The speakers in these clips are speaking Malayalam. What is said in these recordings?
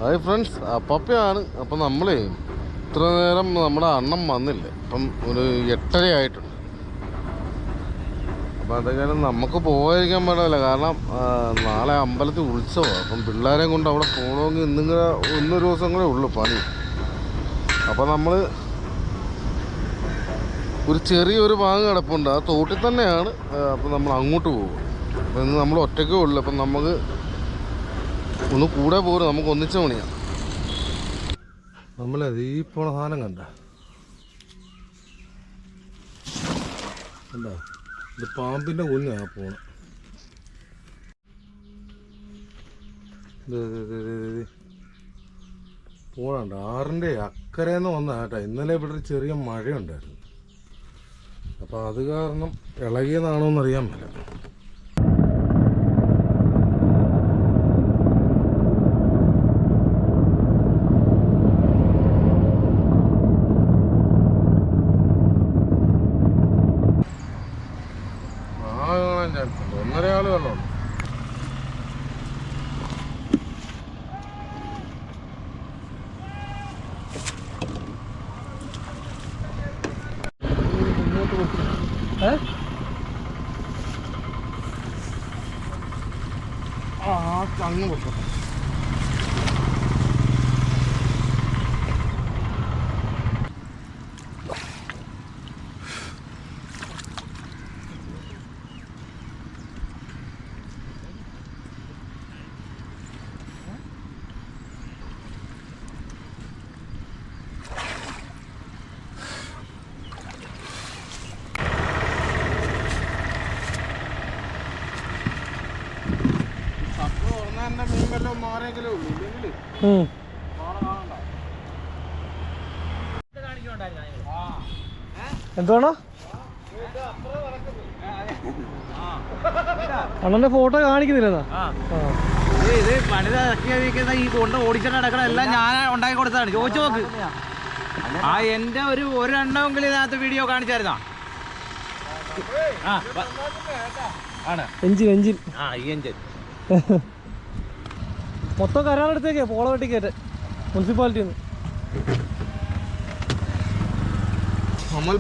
Hi friends, അപ്പയാണ്. അപ്പം നമ്മളേ ഇത്ര നേരം നമ്മുടെ അണ്ണം വന്നില്ല. ഇപ്പം ഒരു 8:30 ആയിട്ടുണ്ട്. അപ്പം അതൊക്കെ നമുക്ക് പോകാതിരിക്കാൻ പാടില്ല. കാരണം നാളെ അമ്പലത്തിൽ ഉത്സവമാണ്. അപ്പം പിള്ളേരെ കൊണ്ട് അവിടെ പോകണമെങ്കിൽ ഇന്നൊരു ദിവസം കൂടെ ഉള്ളു പണി. അപ്പം നമ്മൾ ഒരു ചെറിയൊരു ഭാഗം കിടപ്പുണ്ട്, ആ തോട്ടിൽ തന്നെയാണ്. അപ്പം നമ്മൾ അങ്ങോട്ട് പോകും. അപ്പം ഇന്ന് നമ്മൾ ഒറ്റയ്ക്കേ ഉള്ളു. അപ്പം നമുക്ക് ഒന്ന് കൂടെ പോരും, നമുക്ക് ഒന്നിച്ച പണിയാണ്. നമ്മളത് ഈ പോണ സാധനം കണ്ടോ? ഇത് പാമ്പിൻ്റെ കുഞ്ഞാണ് പോണ. പോണുണ്ട് 6ൻ്റെ അക്കരയെന്ന് വന്ന കേട്ടോ. ഇന്നലെ ഇവിടെ ഒരു ചെറിയ മഴയുണ്ടായിരുന്നു. അപ്പോൾ അത് കാരണം ഇളകിയതാണോ എന്നറിയാൻ പറ്റില്ല. ഒന്നര ആള് വെള്ളമുണ്ട്. അങ്ങ് കൊടുക്കും. എന്താണ് അണ്ണന്റെ ഫോട്ടോ കാണിക്കുന്നില്ല? ഇത് പണിതിറക്കിയിരിക്കുന്ന ഈ കൊണ്ട് ഓടിച്ചിട്ട് നടക്കണ എല്ലാം ഞാൻ ഉണ്ടാക്കി കൊടുത്തതാണ്. ചോദിച്ചു നോക്ക്. എന്റെ ഒരു എണ്ണമെങ്കിലും ഇതിനകത്ത് വീഡിയോ കാണിച്ചായിരുന്നോ? എഞ്ചിൻ ഈ എഞ്ചിൻ മൊത്തം കരാറെടുത്തേക്കേ പോള വെട്ടിക്കേറ്റ് മുനിസിപ്പാലിറ്റി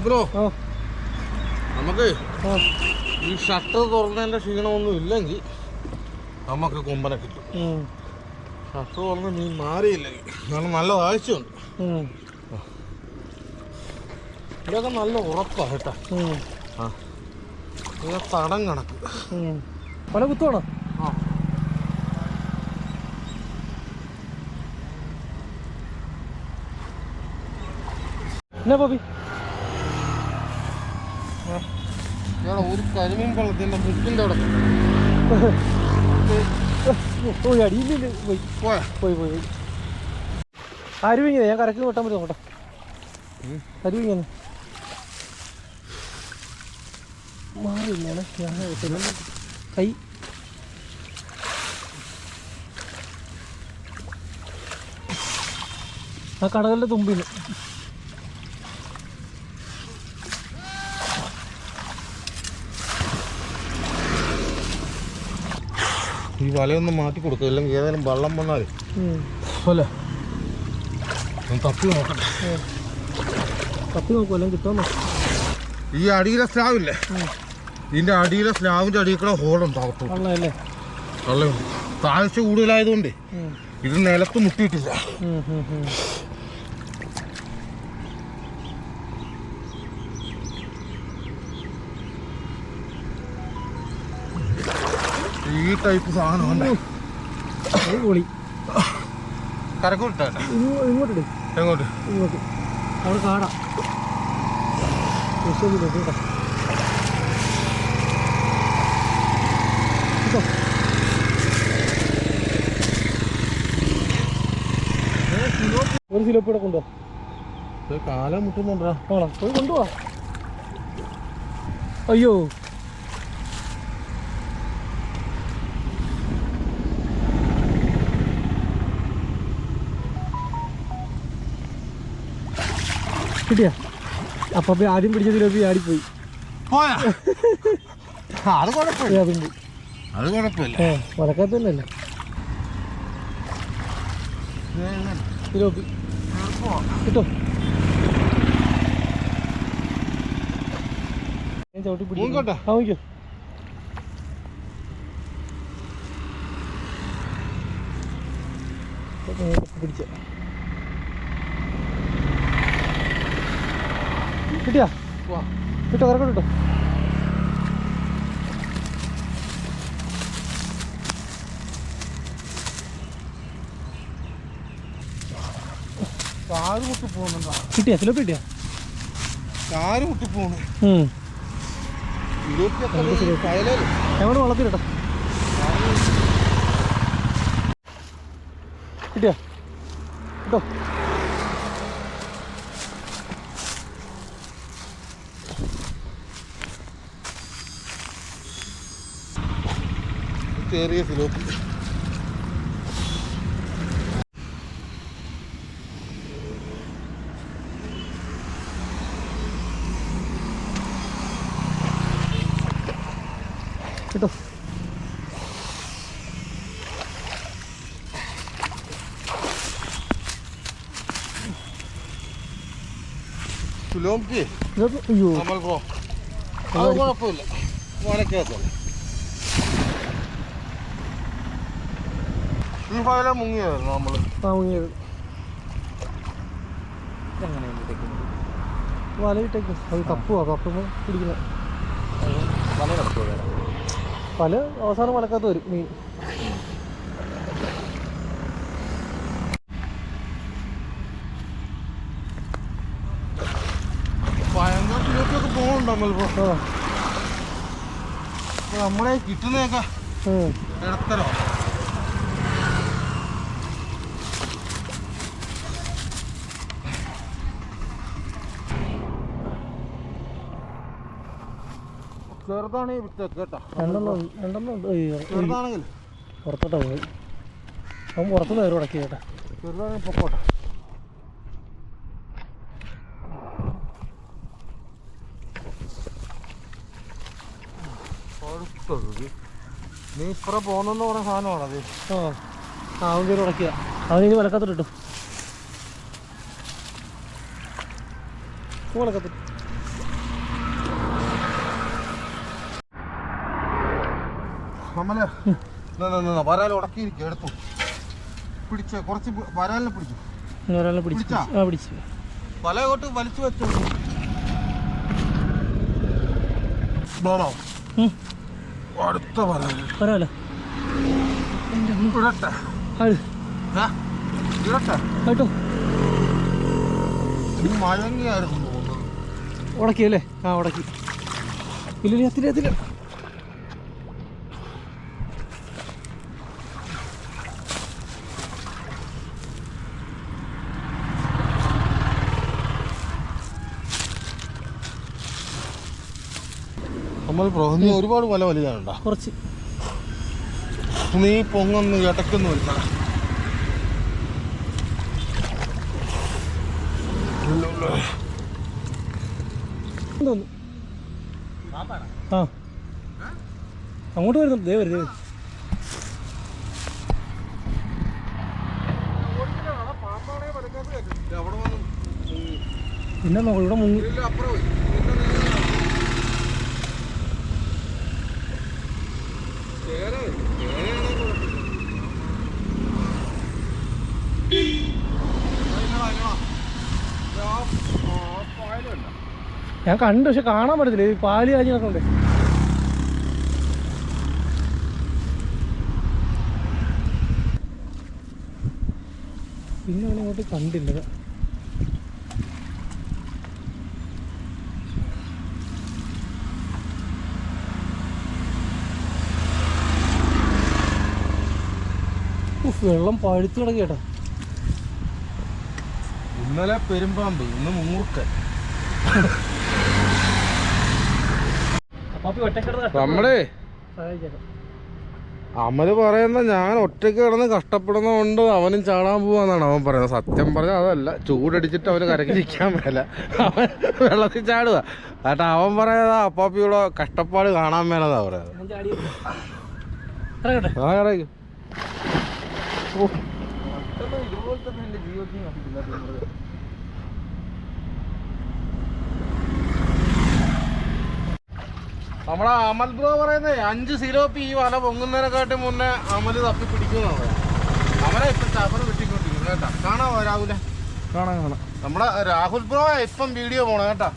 ബ്രോ, നമുക്ക് ഈ ഷട്ടർ തുറന്നതിൻ്റെ ക്ഷീണമൊന്നും ഇല്ലെങ്കിൽ നമുക്ക് കൊമ്പനെ കിട്ടും. ഷട്ടർ തുറന്ന് മീൻ മാറിയില്ലെങ്കിൽ, കാരണം നല്ല താഴ്ചയുണ്ട്. ഇതൊക്കെ നല്ല ഉറപ്പാണ് കേട്ടോ. തടം കണക്ക് പല കുത്തുവാണോ? എന്നാ പോപ്പി ഒരു കരിമീൻ വെള്ളത്തിൻ്റെ മുക്കിൻ്റെ അവിടെ പോയി അടിയില്ല. പോയി അരുവിങ്ങനെ ഞാൻ കരക്ക് കൊട്ടാൻ പറ്റും കേട്ടോ. അരുവിങ്ങനെ മാറിയില്ലാണ് ഞാൻ കൈ ആ കടകളുടെ തുമ്പിന് ഈ വലയൊന്നും മാറ്റി കൊടുക്കുക, അല്ലെങ്കിൽ ഏതായാലും വെള്ളം വന്നാൽ അല്ലേ തപ്പി നോക്കട്ടെ. തപ്പി നോക്കും എല്ലാം കിട്ടാൻ. ഈ അടിയിലെ സ്ലാവില്ലേ, ഇതിൻ്റെ അടിയിലെ സ്ലാവിൻ്റെ അടിയിൽ കൂടെ ഹോളുണ്ടാകത്തു. വെള്ളമല്ലേ? വെള്ളമുണ്ട്. താഴ്ച കൂടുതലായതുകൊണ്ട് ഇത് നിലത്ത് മുട്ടിയിട്ടില്ല. ഈ ടൈപ്പ് സാധനം പൊളി. കരക്കൂട്ടാ ഇങ്ങോട്ട് എങ്ങോട്ട്? ഇങ്ങോട്ട് അവിടെ കാണാം. ഒരു സിലോപ്പിടെ കൊണ്ടുപോവാ. കാലം മുട്ടുന്നുണ്ടാ. ആണോ? പോയി കൊണ്ടുപോവാ. അയ്യോ കിട്ടിയാ? അപ്പൊ ആദ്യം പിടിച്ച സിലോപ്പി ആടിപ്പോയി. അത് കുഴപ്പമില്ല. വലക്കാത്ത തന്നെയല്ലേ. തിലോപ്പി കിട്ടോ? ഞാൻ ചവിട്ടി പിടിക്കട്ടെ. ആ നോക്കിയോ പിടിച്ച കിട്ടിയാ? കിട്ടോ? കറക്കം കിട്ടോ? കാറ് മുട്ടി പോകുന്നുണ്ടോ? കിട്ടിയാ? തിലോപ്പി കിട്ടിയാ? കാറ് മുട്ടി പോകുന്നു. ഞങ്ങളുടെ വളർത്തിട്ടോ? കിട്ടിയാ? കിട്ടോ? ചെറിയ സിലോപ്പി. കിട്ടോ? സിലോപ്പി അയ്യോ നമ്മൾ പോ. അത് കുഴപ്പമില്ല, വനക്കകത്തല്ല. ഈ ഫയല മുങ്ങിയായിരുന്നു നമ്മള്. മുങ്ങിയത് വലയിട്ടേക്ക്. അത് കപ്പുവാ, കപ്പുമ്പോൾ പിടിക്കുന്നത് പല അവസാനം വലക്കകത്ത് വരും മീൻ. ഭയങ്കര സിലോപ്പിയൊക്കെ പോകുന്നുണ്ട് നമ്മളിപ്പോ. നമ്മളെ കിട്ടുന്നതൊക്കെ ഇടത്തരോ. ചെറുതാണ് ഈ വിത്ത് കേട്ടോ. രണ്ടെണ്ണം ചെറുതാണെങ്കിൽ പുറത്തോട്ടാ പോയി. അവൻ പുറത്തുനിന്ന് കയറി ഉടക്കി കേട്ടാ. ചെറുതാണെങ്കിൽ പൊക്കോട്ടെ. നീ ഇപ്പുറം പോന്നെന്ന് പറഞ്ഞ സാധനമാണത്. അവൻ കയറി ഉടക്കിയ. അവനിനി വലക്കത്തോട്ട് ഇട്ടു. വലക്കത്തോട്ട് നമ്മള് വരാൽ ഉടക്കിയിരിക്കും. എടുത്തു പിടിച്ച കുറച്ച് വരാലിനെ പിടിച്ചു. ഒരാളെ പിടിച്ചു. പിടിച്ചു വലയോട്ട് വലിച്ചു വെച്ചു. അടുത്ത വരാല് വരാലോ. ഇടട്ടെ ഇടട്ടെ. കേട്ടോ? മഴങ്ങിയായിരുന്നു തോന്നുന്നത്. ഉടക്കിയല്ലേ? ഉടക്കി. ഇല്ല എത്തില്ല. നമ്മൾ ഒരുപാട് വല വലിയാനുണ്ടോ? കുറച്ച്. നീ പൊങ്ങൊന്ന് ഇടയ്ക്കൊന്ന് വലിക്കട. അങ്ങോട്ട് വരുന്നുണ്ട്. ദേ വരും. പിന്നെ നോക്കാം. ഇവിടെ മുങ്ങി. ഞാൻ കണ്ടു, പക്ഷെ കാണാൻ പറ്റത്തില്ല. ഈ പാല് കാഞ്ഞൊക്കെ ഉണ്ട്. പിന്നെ അവനങ്ങോട്ട് കണ്ടില്ല. വെള്ളം പഴുത്ത് കിടക്കേട്ടാ. ഇന്നലെ പെരുമ്പാമ്പ്, ഇന്ന് മൂർക്കൻ. നമ്മളേ അമല് പറയുന്ന ഞാൻ ഒറ്റയ്ക്ക് കിടന്ന് കഷ്ടപ്പെടുന്നതുകൊണ്ട് അവനും ചാടാൻ പോവാന്നാണ് അവൻ പറയുന്നത്. സത്യം പറഞ്ഞാൽ അതല്ല, ചൂടടിച്ചിട്ട് അവന് കരക്ക് നിൽക്കാൻ മേല, അവൻ വെള്ളത്തിൽ ചാടുക. എന്നിട്ട് അവൻ പറയുന്നത് അപ്പാപ്പിയുടെ കഷ്ടപ്പാട് കാണാൻ മേലെന്നാ പറയുന്നത്. ആ ഇറങ്ങി. ഇതുപോലെ തന്നെ എൻ്റെ ജീവിതത്തിൽ കണ്ടിട്ടില്ല. നമ്മളെ അമൽ ബ്രോ പറയുന്നേ 5 സിലോപ്പി ഈ വല പൊങ്ങുന്നതിനെക്കാട്ടി മുന്നേ അമല് തപ്പി പിടിക്കുന്നതാണ്. അവനെ ഇപ്പം ചവറ് വെട്ടിക്കൊണ്ടിരിക്കുന്നു കേട്ടാ. കാണാമോ രാഹുലെ? കാണാം. നമ്മുടെ രാഹുൽ ബ്രോ ഇപ്പം വീഡിയോ പോണം കേട്ടാ.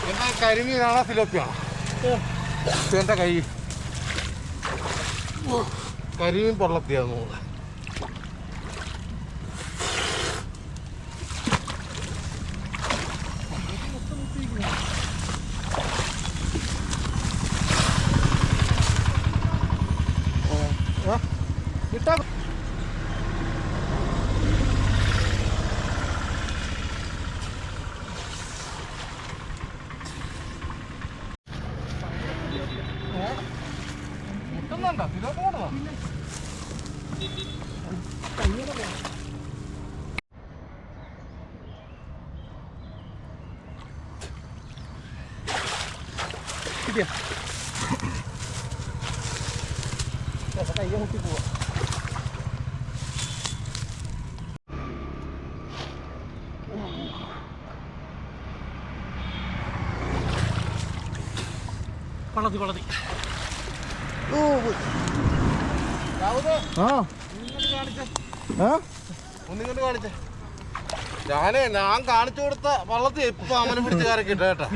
എന്താ കരിമീനാണോ സിലോപ്പിയാണോ? എൻ്റെ കൈ കരിമീൻ പൊള്ളത്തിയാന്ന് തോന്നുന്നു. കിട്ടാ മുട്ടുന്നുണ്ടോ? സിലോപ്പ് കൊണ്ടോ? കിട്ടിയ കയ്യെ മുട്ടി പോവാ. വളർത്തി ഒന്നിങ്ങോട്ട് കാണിച്ചേ. ഞാൻ കാണിച്ചു കൊടുത്ത വള്ളത്തിൽ ഇപ്പൊ അമല പിടിച്ച് കരക്കിട്ട കേട്ടാ.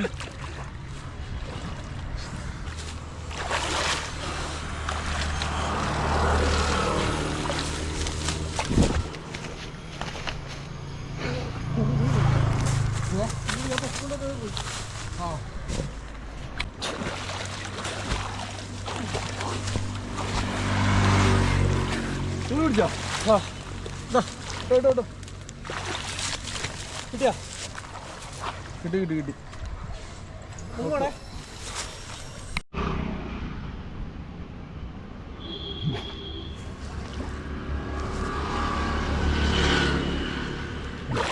പിടിച്ചോ? കിട്ടിയാ? കിട്ടി. പോകണേ.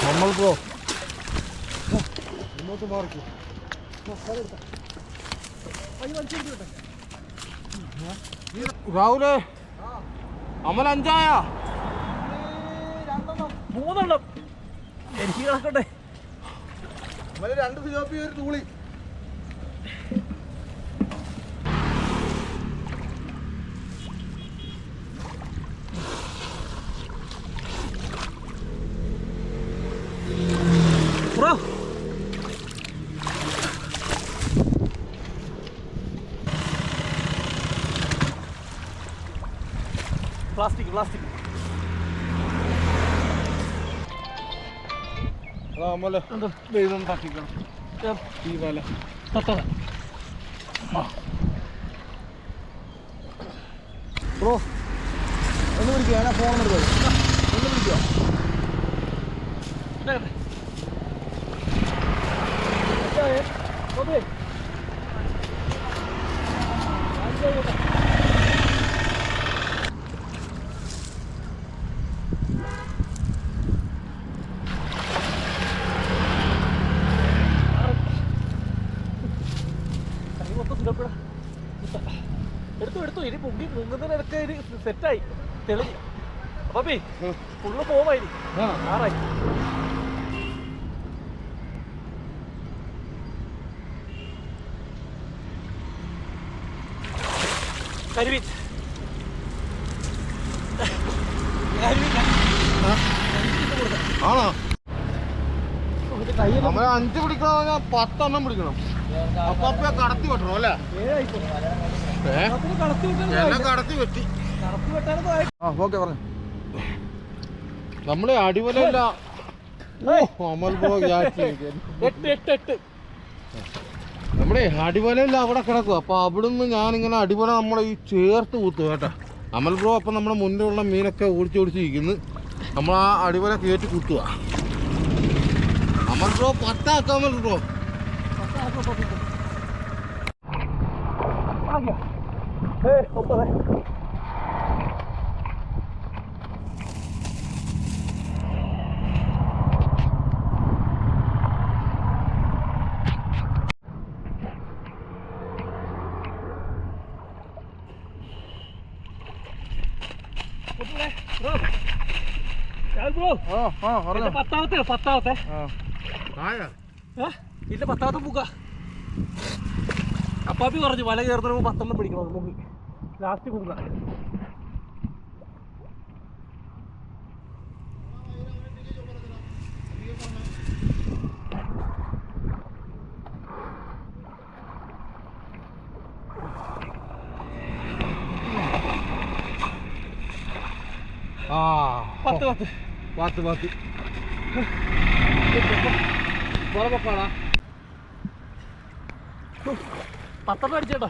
നമ്മൾ ബ്രോ ഇങ്ങോട്ട് മാറിക്കോ. രാഹുലേ അമൽ 5 3 എനിക്ക് കിടക്കട്ടെ. 2 സിലോപ്പി ഒരു തൂളി. ബ്രോ പ്ലാസ്റ്റിക് അമല് ഇതുണ്ടാക്കിക്കണം ഈ വല. ബ്രോ ഒന്ന് വിളിക്കുക. ഞാൻ ഫോൺ എടുത്തത് ഒന്ന് വിളിക്കുക. ഓക്കെ എടുത്തു. ഇനി മുങ്ങുന്നതിനൊക്കെ ഇത് സെറ്റായി തെളിഞ്ഞ്. അപ്പേ ഫുള്ള് പോവായി. ആറായി. കരിമീൻ ആണോ? നമ്മൾ 5 പിടിക്കണോ 10 എണ്ണം പിടിക്കണം. അപ്പൊ കടത്തി വെട്ടണം അല്ലേ? എല്ലാം കടത്തി വെട്ടി. നമ്മളെ അടിവലല്ല. അമൽ ബ്രോ നമ്മുടെ അടിവലല്ല അവിടെ കിടക്കുക. അപ്പൊ അവിടുന്ന് ഞാനിങ്ങനെ അടിവല നമ്മളെ ഈ ചേർത്ത് കുത്തു കേട്ടാ. അമൽ ബ്രോ അപ്പം നമ്മുടെ മുന്നിലുള്ള മീനൊക്കെ ഓടിച്ചിരിക്കുന്നു. നമ്മൾ ആ അടിവല കയറ്റി കുത്തുക. അമൽ ബ്രോ 10 ആക്കാം. അമൽ ബ്രോ പത്താമത്തെ ഇല്ല 10ാമത്തെ പൂക്ക അപ്പാപ്പി പറഞ്ഞു വല ചേർത്ത് 10 പിടിക്കണം മുങ്ങി ലാസ്റ്റ് പൂക്ക പത്ത് പൊക്കാടാ 10 അടിച്ചേട്ടാ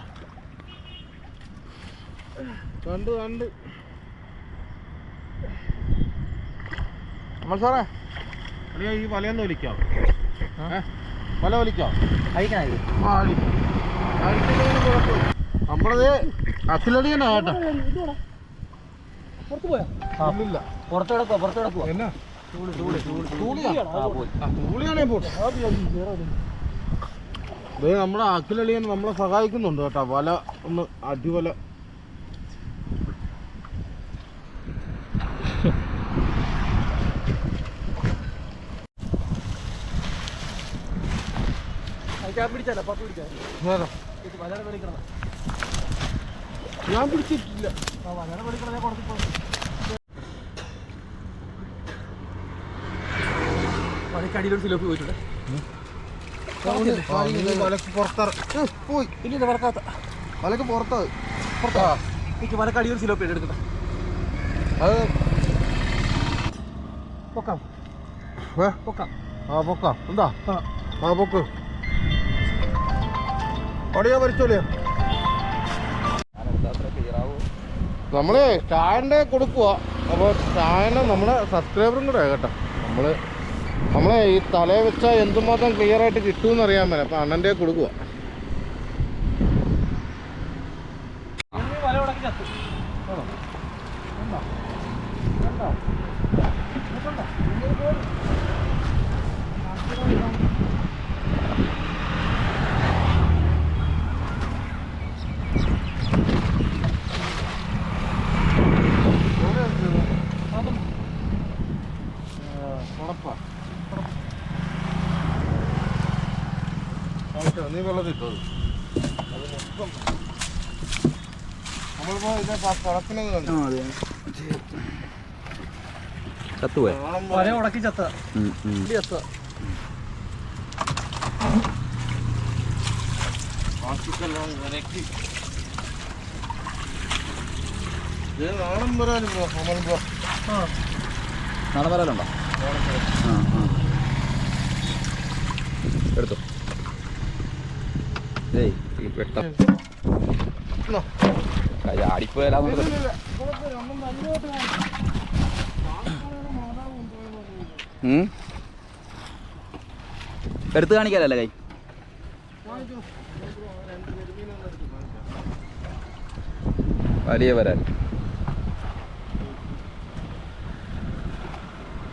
കണ്ട് നമ്മൾ സാറേ ഈ വലയൊന്ന് വലിക്കാം വല വലിക്കാം നമ്മളത് അഖിലടിയനാ കേട്ടോ പുറത്ത് പോയാ ഇല്ല പുറത്തെടുക്കുക എന്നാ തൂളിയാണേ പോട്ടെ നമ്മുടെ അഖിലളിയൻ നമ്മളെ സഹായിക്കുന്നുണ്ട് കേട്ടോ വല ഒന്ന് അടിവല പിടിച്ചാലോ 10 പിടിക്കാം ഞാൻ പിടിച്ചിട്ടില്ല വലയുടെ പിടിക്കണേ കൊടുത്തിപ്പോ വലക്കടിയിലൊരു സിലോപ്പി പോയിട്ടുണ്ട് വലക്ക് പോയി ഇല്ല പറക്കാത്ത വലക്ക് പുറത്താ എനിക്ക് വലക്കടിയൊരു സിലോപ്പി എടുക്കട്ടെ അത് പൊക്കാം പൊക്കാം എന്താ പൊക്ക് അടിയാ പരിച്ചോളിയാ നമ്മള് ചായൻ്റെ കൊടുക്കുക. അപ്പോൾ ചായനെ നമ്മുടെ സബ്സ്ക്രൈബറും കൂടെ കേട്ടോ. നമ്മളെ ഈ തലയെ വെച്ചാൽ എന്തുമാത്രം ക്ലിയർ ആയിട്ട് കിട്ടുമെന്ന് അറിയാൻ പറ്റും. അപ്പോൾ അണ്ണൻ്റെ കൊടുക്കുക. നീ വെള്ളത്തിട്ടോ അത് മൊത്തം നമ്മളിപ്പോ ഇത് കുഴപ്പമില്ലെന്ന് കണ്ടു. ചത്തുപോയ ഉടക്കി ചത്ത നാടൻ വരാനും നാടൻ വരാലുണ്ടോ? എടുത്തോ. ആടിപ്പോയാ എടുത്ത് കാണിക്കാലല്ലേ കൈ. വലിയ വരാൻ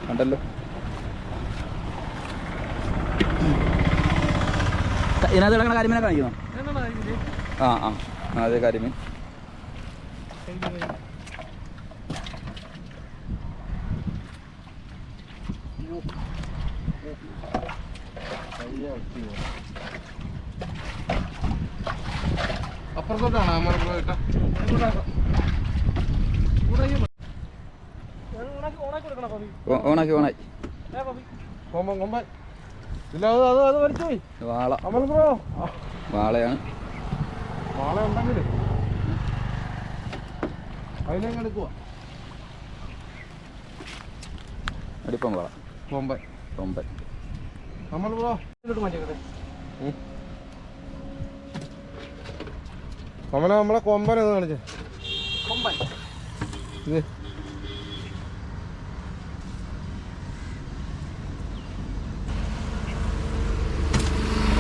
കണ്ടല്ലോ. ഇതിനകത്ത് കിടക്കണ കരിമീനെ കാണിക്കണോ? അതെ കരിമീൻ. അപ്പുറത്തോട്ടാണ് നമ്മൾ ഓണാക്കി കൊമ്പൻ ഇല്ല. അത് വലിച്ചു പോയി. വാള ബ്രോ വാളയാണ്. വാള ഉണ്ടെങ്കിൽ അതിലേക്ക് എടുക്കുക. അടിപ്പം വാള കൊമ്പൻ നമ്മൾ ബ്രോ നമ്മളെ കൊമ്പൻ എന്ന് കാണിച്ചേ. ഇത്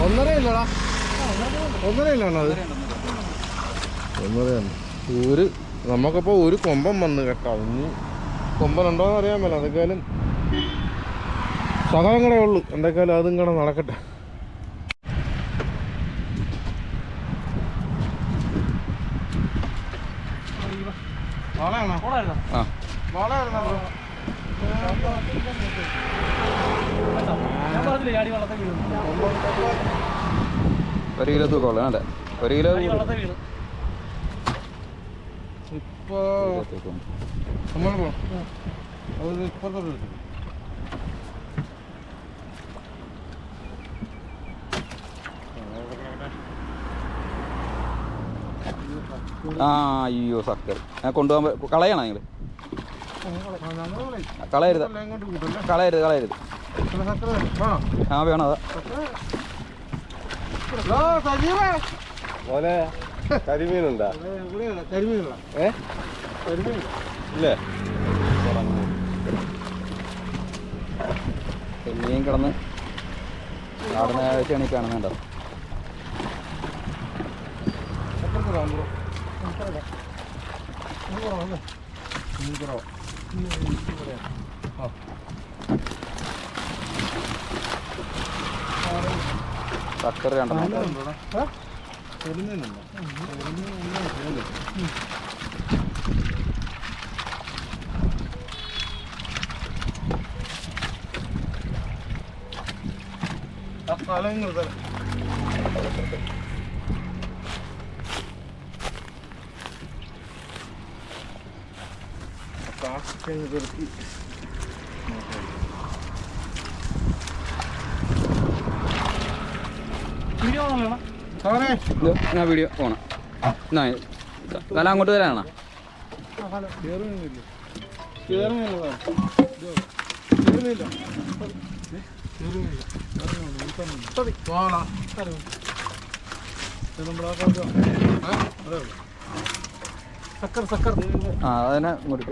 ഒന്നരയില്ലടാ, ഒന്നരയില്ലാണോ അത്? ഒന്നരയാണ്. നമുക്കപ്പോൾ ഒരു കൊമ്പൻ വന്ന് കേട്ടോ. ഇനി കൊമ്പനുണ്ടോയെന്ന് അറിയാൻ മേല. അതൊക്കെയാലും സഹങ്ങളേ ഉള്ളൂ. എന്തൊക്കെയാലും അതും കൂടെ നടക്കട്ടെ. വളയാണോ? വളയായിരുന്നോ? ഒരു കിലോ തൂക്കമുള്ള അല്ലേ? ഒരു കിലോ ഇപ്പൊ നമ്മൾ അത് ഇപ്പത്തെ ആ അയ്യോ സക്കർ കൊണ്ടുപോകാൻ കളയണോ നിങ്ങൾ? കളയരുത് കളയരുത് കളയരുത്. ആ വേണം അതാ. കരിമീനുണ്ടാ? കരിമീനുള്ള ഇല്ലേ? മീൻ കിടന്ന് അവിടെ നിന്ന് കാണുന്നുണ്ടോ? സക്കർ കണ്ടോ? ഞാൻ വീഡിയോ പോണം. എന്നാ അങ്ങോട്ട് വരാനാണോ? ആ അതിനെ ഇങ്ങോട്ട്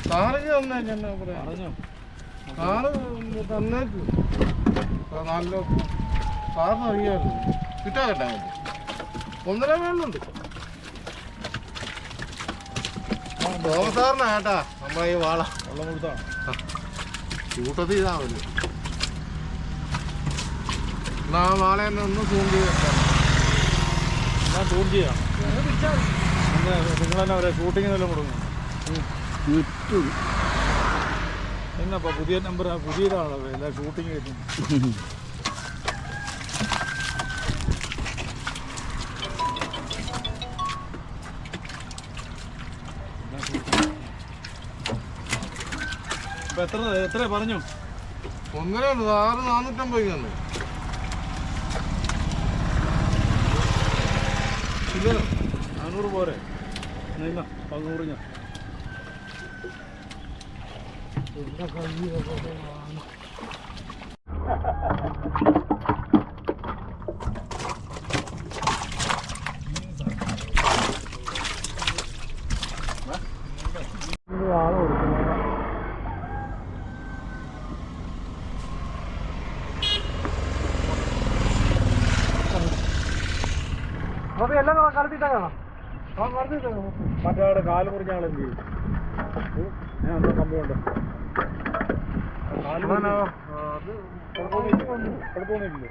സാറിന് തന്നേക്ക് സാറ് തന്നേക്ക് നല്ല സാറിന് അറിയാമല്ലോ. കിട്ടാൻ കേട്ടാ ഒന്നര വേളുണ്ട് സാറിനാ കേട്ടാ നമ്മളെ ഈ വാള വെള്ളം കൊടുത്താ കൂട്ടത്തിൽ ഇതാവല്ലോ. എന്നാ ആ വാള തന്നെ ഒന്ന് സൂം ചെയ്ത് വെക്കാം. ഞാൻ സൂം ചെയ്യാം. നിങ്ങളെന്നെ അവരെ ഷൂട്ടിങ്ങിനെല്ലാം കൊടുക്കണം. എന്നപ്പാ പുതിയ നമ്പർ പുതിയതാണോ എല്ലാ ഷൂട്ടിങ് വരുന്നത്? ഇപ്പൊ എത്ര പറഞ്ഞു? ഒന്നര ഉണ്ട്. 450 തന്നെ. ഇല്ല 400 പോരെ? 100 ഞാൻ എല്ലാം കടത്തിട്ടാ കാണാം. മറ്റേ കാല് മുറിഞ്ഞ ആളെന്ത് ചെയ്യും? ഞാൻ എന്താ സംഭവമുണ്ട് കുഴപ്പമൊന്നുമില്ലേ?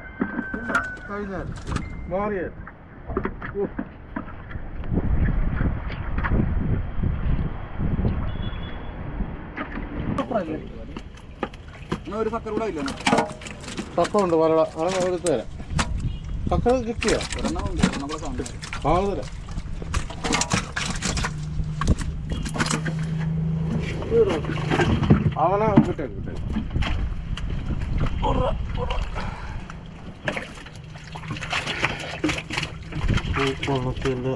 കഴിഞ്ഞാൽ മാറിയാൽ ഒരു സക്കർ കൂടെ ഇല്ല. തക്കമുണ്ട് പല എടുത്ത് തരാം. തക്ക കിട്ടിയോ? തരാം. അവനെ കിട്ടേ കിട്ടേ കൊള്ളത്തില്ല.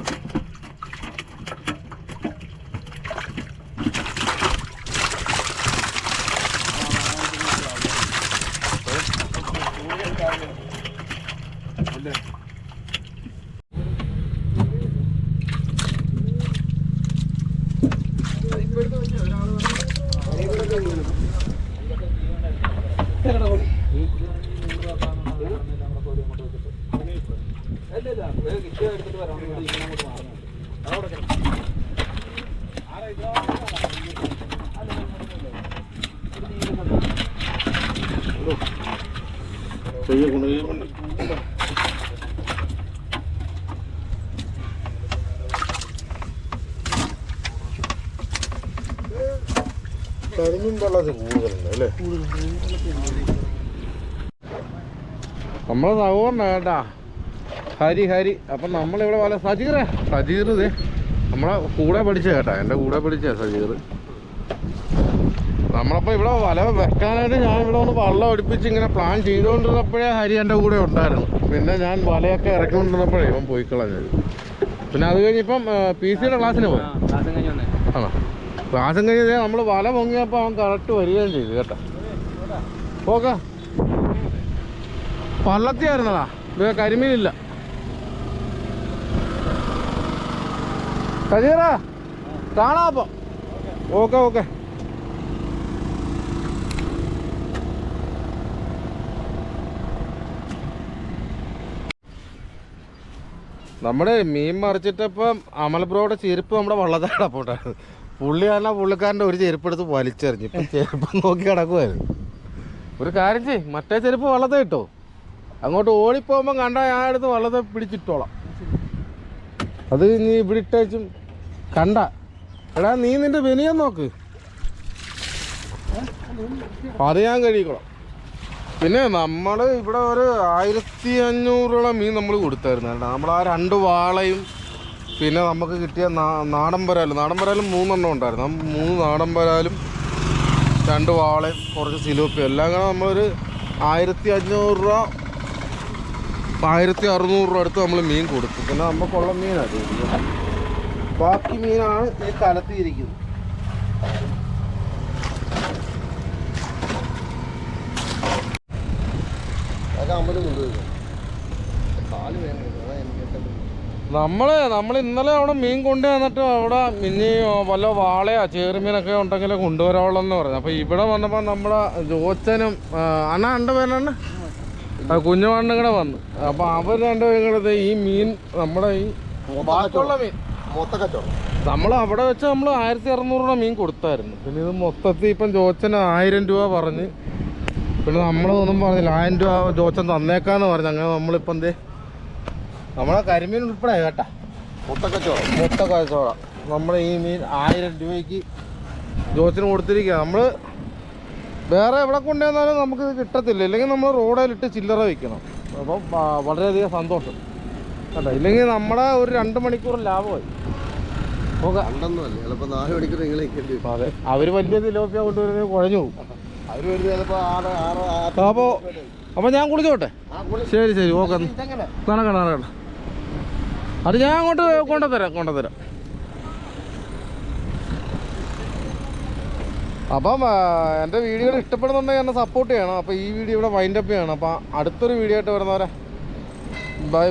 കരിമീൻ വെള്ളത്തിൽ കൂടുതലുണ്ട് അല്ലേ? നമ്മളെ സഹോദരനാ കേട്ടാ, ഹരി. അപ്പം നമ്മളിവിടെ വല സജീർ ഇതേ നമ്മളെ കൂടെ പഠിച്ച കേട്ടാ, എൻ്റെ കൂടെ പഠിച്ച സജീർ. നമ്മളപ്പോൾ ഇവിടെ വല വെക്കാനായിട്ട് ഞാൻ ഇവിടെ ഒന്ന് വള്ളം ഒടിപ്പിച്ച് ഇങ്ങനെ പ്ലാൻ ചെയ്തുകൊണ്ടിരുന്നപ്പോഴേ ഹരി എൻ്റെ കൂടെ ഉണ്ടായിരുന്നു. പിന്നെ ഞാൻ വലയൊക്കെ ഇറക്കിക്കൊണ്ടിരുന്നപ്പോഴേ ഇവൻ പോയി കളഞ്ഞത്. പിന്നെ അത് കഴിഞ്ഞിപ്പം PC-യുടെ ക്ലാസ്സിന് പോയി. ആണോ? ക്ലാസ്സും കഴിഞ്ഞ് നമ്മൾ വല പൊങ്ങിയപ്പോൾ അവൻ കറക്റ്റ് വരികയും ചെയ്തു കേട്ടോ. ഓക്കെ, പള്ളത്തിയായിരുന്നടാ, കരിമീനില്ല. സജീറാ കാണാം അപ്പം. ഓക്കെ. നമ്മുടെ മീൻ മറിച്ചിട്ടപ്പം അമൽബ്രോയുടെ ചെരുപ്പ് നമ്മുടെ വള്ളത്താടെ പോട്ടാണ്. പുള്ളിക്കാരൻ്റെ ഒരു ചെരുപ്പ് എടുത്ത് വലിച്ചെറിഞ്ഞു. ഇപ്പം ചെരുപ്പ് നോക്കി കിടക്കുമായിരുന്നു. ഒരു കാര്യം ചെയ്യ്, മറ്റേ ചെരുപ്പ് വള്ളത്തെ ഇട്ടോ, അങ്ങോട്ട് ഓടിപ്പോകുമ്പം കണ്ടാൽ ഞാൻ എടുത്ത് വള്ളത്തെ പിടിച്ചിട്ടോളാം. അത് നീ ഇവിടെ ഇട്ടും കണ്ട എടാ, നീ നിന്റെ ബനിയൻ നോക്ക്, അത് ഞാൻ കഴിക്കോളാം. പിന്നെ നമ്മൾ ഇവിടെ ഒരു 1500 മീൻ നമ്മൾ കൊടുത്തായിരുന്നു കേട്ടോ. നമ്മൾ ആ 2 വാളയും പിന്നെ നമുക്ക് കിട്ടിയ നാടൻ വരാലും 3 ഉണ്ടായിരുന്നു. ആ 3 നാടൻ വരാലും 2 വാളയും കുറച്ച് സിലോപ്പിയും എല്ലാം കൂടെ നമ്മളൊരു 1500 രൂപ 1600 രൂപ അടുത്ത് നമ്മൾ മീൻ കൊടുത്തു. പിന്നെ നമുക്കുള്ള മീനാണ്, ബാക്കി മീനാണ് ഈ കലത്തിയിരിക്കുന്നത്. നമ്മൾ ഇന്നലെ അവിടെ മീൻ കൊണ്ടുവന്നിട്ട് അവിടെ ഇനി വല്ല വാളയോ ചേറുമീനൊക്കെ ഉണ്ടെങ്കിൽ കൊണ്ടുവരാവുള്ളെന്ന് പറഞ്ഞു. അപ്പോൾ ഇവിടെ വന്നപ്പോൾ നമ്മുടെ ജോച്ചനും അണ്ണ പേരാണ് കുഞ്ഞുമണ്ണും കൂടെ വന്നു. അപ്പോൾ അവർ രണ്ടുപേരും കൂടെ ഈ മീൻ നമ്മുടെ ഈ ബാക്കിയുള്ള മീൻ നമ്മൾ അവിടെ വെച്ച് നമ്മൾ 1600 രൂപ മീൻ കൊടുത്തായിരുന്നു. പിന്നെ ഇത് മൊത്തത്തിൽ ഇപ്പം ജോച്ചന് 1000 രൂപ പറഞ്ഞ്, പിന്നെ നമ്മളൊന്നും പറഞ്ഞില്ല, 1000 രൂപ ജോച്ചൻ തന്നേക്കാന്ന് പറഞ്ഞു. അങ്ങനെ നമ്മളിപ്പം നമ്മളെ കരിമീൻ ഉൾപ്പെടെ കേട്ടാ മൊത്ത കച്ചവടം നമ്മൾ ഈ മീൻ 1000 രൂപയ്ക്ക് ജോച്ചന് കൊടുത്തിരിക്കുക. നമ്മൾ വേറെ എവിടെ കൊണ്ടുവന്നാലും നമുക്കിത് കിട്ടത്തില്ല, ഇല്ലെങ്കിൽ നമ്മൾ റോഡിലിട്ട് ചില്ലറ വയ്ക്കണം. അപ്പം വളരെയധികം സന്തോഷം കേട്ടോ. ഇല്ലെങ്കിൽ നമ്മുടെ ഒരു 2 മണിക്കൂർ ലാഭമായി. ഓക്കെ, ചിലപ്പോൾ 4 മണിക്കൂർ നിങ്ങൾ അതെ, അവർ വലിയ തിലോപ്പിയ കൊണ്ടുവരുന്നത് കുഴഞ്ഞു പോകും. അവർ വരുന്നത് ചിലപ്പോൾ 6 അപ്പോൾ ഞാൻ കുളിച്ചോട്ടെ. ശരി ഓക്കെ, നടക്കണ്ട. അത് ഞാൻ അങ്ങോട്ട് കൊണ്ടുതരാം. അപ്പം എൻ്റെ വീഡിയോകൾ ഇഷ്ടപ്പെടുന്നുണ്ടെങ്കിൽ എന്നെ സപ്പോർട്ട് ചെയ്യണം. അപ്പോൾ ഈ വീഡിയോ ഇവിടെ വൈൻഡപ്പ് ചെയ്യണം. അപ്പോൾ അടുത്തൊരു വീഡിയോ ആയിട്ട് വരുന്നവരെ ബൈ.